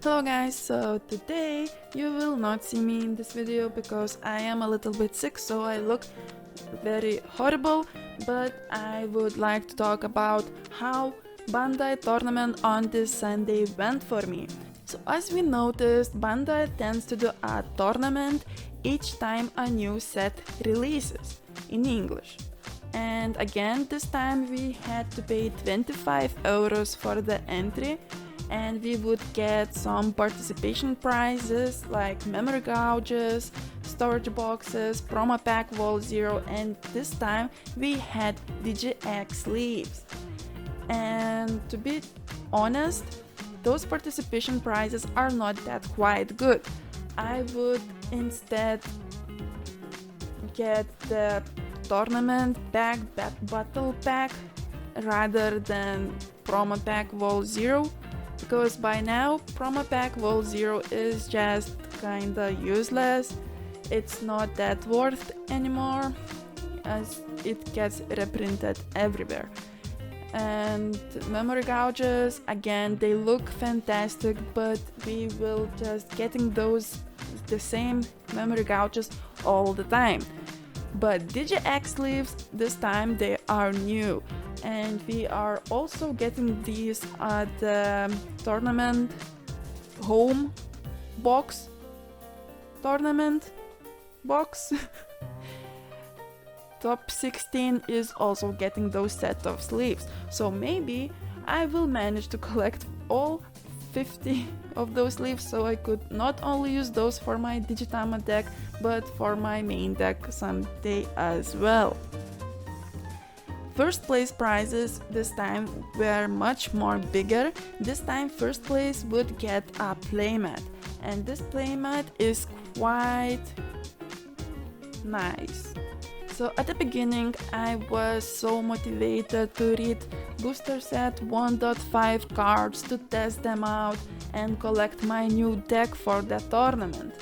Hello guys, so today you will not see me in this video because I am a little bit sick, so I look very horrible, but I would like to talk about how Bandai tournament on this Sunday went for me. So as we noticed, Bandai tends to do a tournament each time a new set releases in English. And again, this time we had to pay 25 euros for the entry, and we would get some participation prizes like memory gouges, storage boxes, promo pack Wall Zero, and this time we had DGX sleeves. And to be honest, those participation prizes are not that quite good. I would instead get the tournament pack, battle pack, rather than promo pack Wall Zero, because by now promo pack Wall Zero is just kinda useless. It's not that worth anymore as it gets reprinted everywhere. And memory gouges, again, they look fantastic, but we will just getting the same memory gouges all the time. But DGX sleeves, this time they are new, and we are also getting these at the tournament home box tournament box. Top 16 is also getting those set of sleeves, so maybe I will manage to collect all 50 of those sleeves, so I could not only use those for my Digitama deck but for my main deck someday as well. First place prizes this time were much more bigger. This time first place would get a playmat, and this playmat is quite nice. So at the beginning I was so motivated to read booster set 1.5 cards to test them out and collect my new deck for the tournament.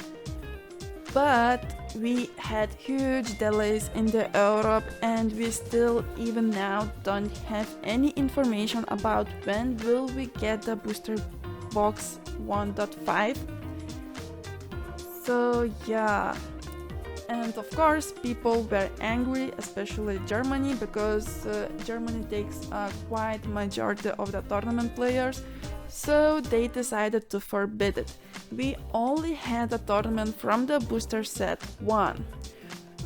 But we had huge delays in the Europe, and we still even now don't have any information about when will we get the booster box 1.5. So yeah. And of course, people were angry, especially Germany, because Germany takes quite majority of the tournament players, so they decided to forbid it. We only had a tournament from the booster set 1.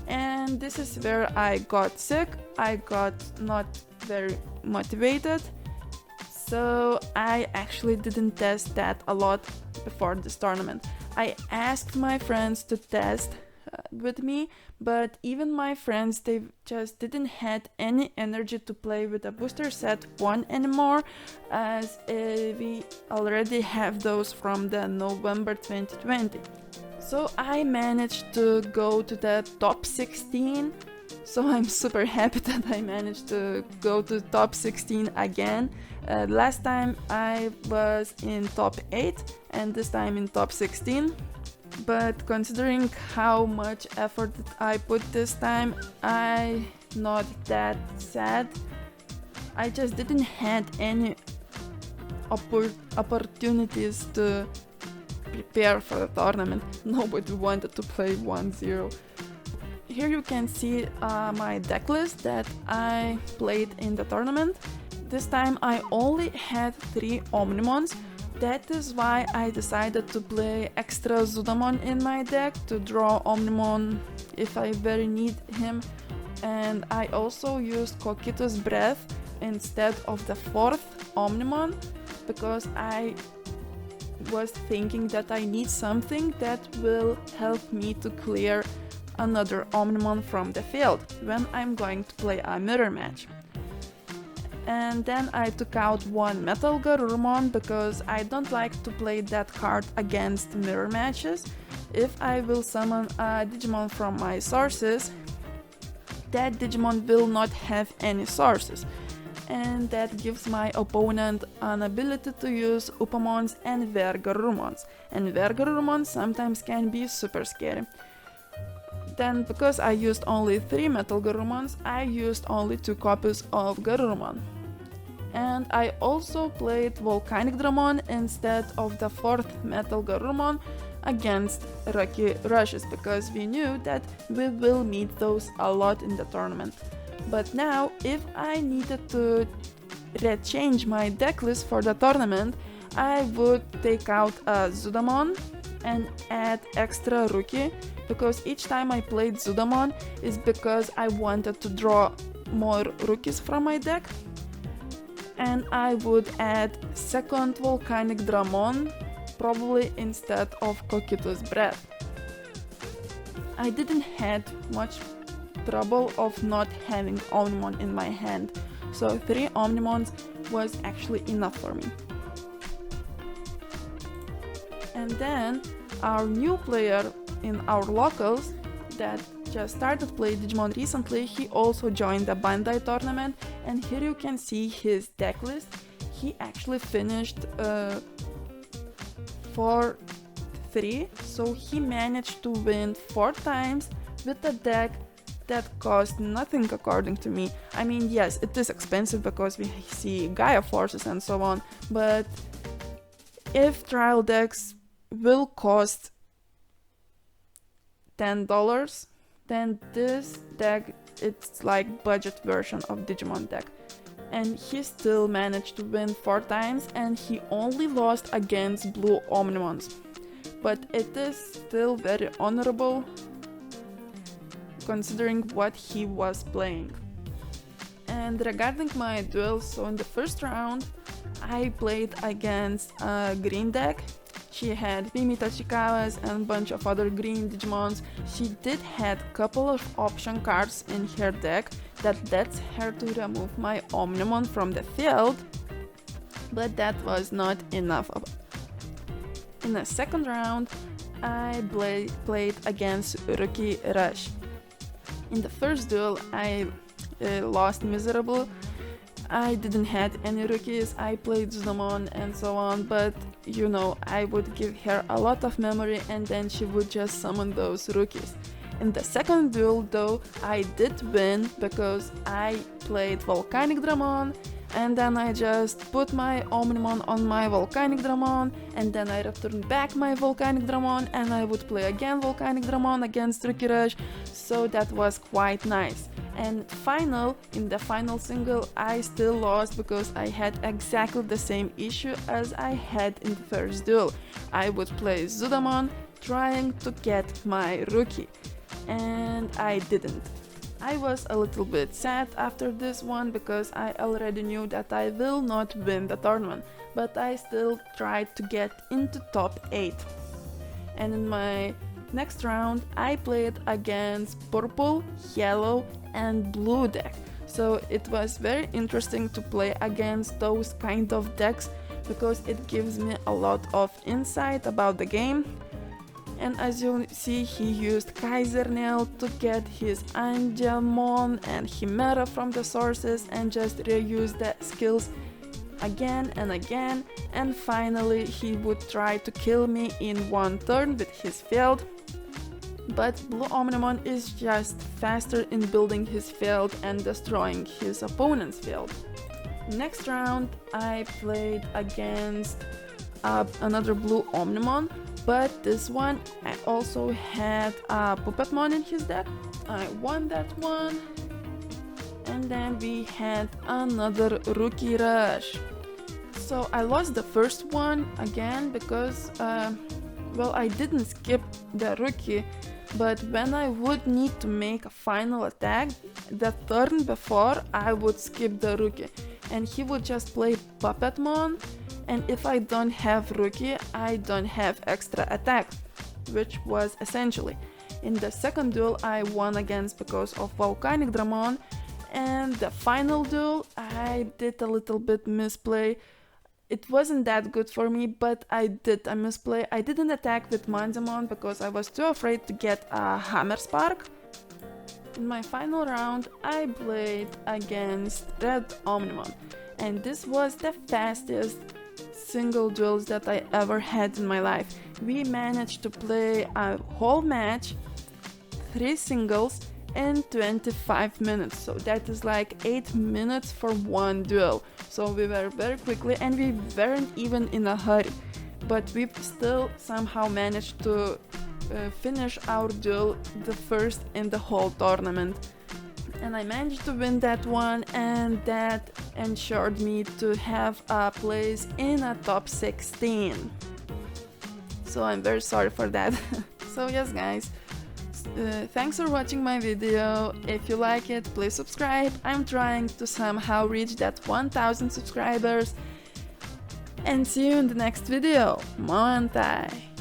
And this is where I got sick, I got not very motivated, so I actually didn't test that a lot before this tournament. I asked my friends to test with me, but even my friends, they just didn't had any energy to play with the booster set 1 anymore, as we already have those from the November 2020. So I managed to go to the top 16, so I'm super happy that I managed to go to top 16 again. Last time I was in top 8 and this time in top 16. But considering how much effort I put this time, I'm not that sad. I just didn't had any opportunities to prepare for the tournament. Nobody wanted to play 1-0. Here you can see my deck list that I played in the tournament. This time I only had 3 Omnimons. That is why I decided to play extra Zudamon in my deck to draw Omnimon if I very need him, and I also used Kokito's Breath instead of the 4th Omnimon because I was thinking that I need something that will help me to clear another Omnimon from the field when I'm going to play a mirror match. And then I took out 1 Metal Garurumon because I don't like to play that card against mirror matches. If I will summon a Digimon from my sources, that Digimon will not have any sources, and that gives my opponent an ability to use Upamons and Vergarurumons, and Vergarurumons sometimes can be super scary. Then, because I used only 3 Metal Garurumons, I used only 2 copies of Garurumon. And I also played Volcanic Dramon instead of the 4th Metal Garurumon against Rocky Rushes, because we knew that we will meet those a lot in the tournament. But now, if I needed to change my deck list for the tournament, I would take out a Zudamon and add extra rookie, because each time I played Zudamon is because I wanted to draw more rookies from my deck. And I would add second Volcanic Dramon, probably instead of Cocytus Breath. I didn't have much trouble of not having Omnimon in my hand, so 3 Omnimons was actually enough for me. And then our new player in our locals that just started playing Digimon recently, he also joined the Bandai tournament, and here you can see his deck list. He actually finished 4-3, so he managed to win 4 times with a deck that cost nothing according to me. I mean, yes, it is expensive because we see Gaia Forces and so on, but if trial decks will cost $10, then this deck, it's like budget version of Digimon deck. And he still managed to win 4 times, and he only lost against blue Omnimons. But it is still very honorable considering what he was playing. And regarding my duels, so in the first round I played against a green deck. She had Mimi Tachikawas and a bunch of other green Digimons. She did have a couple of option cards in her deck that lets her to remove my Omnimon from the field, but that was not enough. In the second round, I played against Rookie Rush. In the first duel, I lost miserably. I didn't have any rookies, I played Zudamon and so on, but you know, I would give her a lot of memory and then she would just summon those rookies. In the second duel though, I did win because I played Volcanic Dramon, and then I just put my Omnimon on my Volcanic Dramon, and then I returned back my Volcanic Dramon and I would play again Volcanic Dramon against Rookie Rush, so that was quite nice. And in the final single, I still lost because I had exactly the same issue as I had in the first duel. I would play Zudamon trying to get my rookie, and I didn't. I was a little bit sad after this one because I already knew that I will not win the tournament, but I still tried to get into top 8. And in my next round, I played against purple, yellow, and blue deck. So it was very interesting to play against those kind of decks because it gives me a lot of insight about the game. And as you see, he used Kaiser Nail to get his Angelmon and Chimera from the sources and just reuse the skills again and again, and finally he would try to kill me in one turn with his field. But Blue Omnimon is just faster in building his field and destroying his opponent's field. Next round I played against another Blue Omnimon, but this one I also had a Puppetmon in his deck. I won that one, and then we had another Rookie Rush. So I lost the first one again because I didn't skip the rookie, but when I would need to make a final attack, the turn before I would skip the rookie and he would just play Puppetmon, and if I don't have rookie, I don't have extra attack, which was essentially. In the second duel I won against because of Volcanic Dramon, and the final duel I did a little bit misplay. It wasn't that good for me, but I did a misplay. I didn't attack with Manzamon because I was too afraid to get a Hammer Spark. In my final round, I played against Red Omnimon, and this was the fastest single duels that I ever had in my life. We managed to play a whole match, 3 singles, in 25 minutes, so that is like 8 minutes for one duel. So we were very quickly and we weren't even in a hurry, but we still somehow managed to finish our duel, the first in the whole tournament. And I managed to win that one, and that ensured me to have a place in a top 16. So I'm very sorry for that. So yes guys, thanks for watching my video. If you like it, please subscribe. I'm trying to somehow reach that 1000 subscribers. And see you in the next video. Bandai!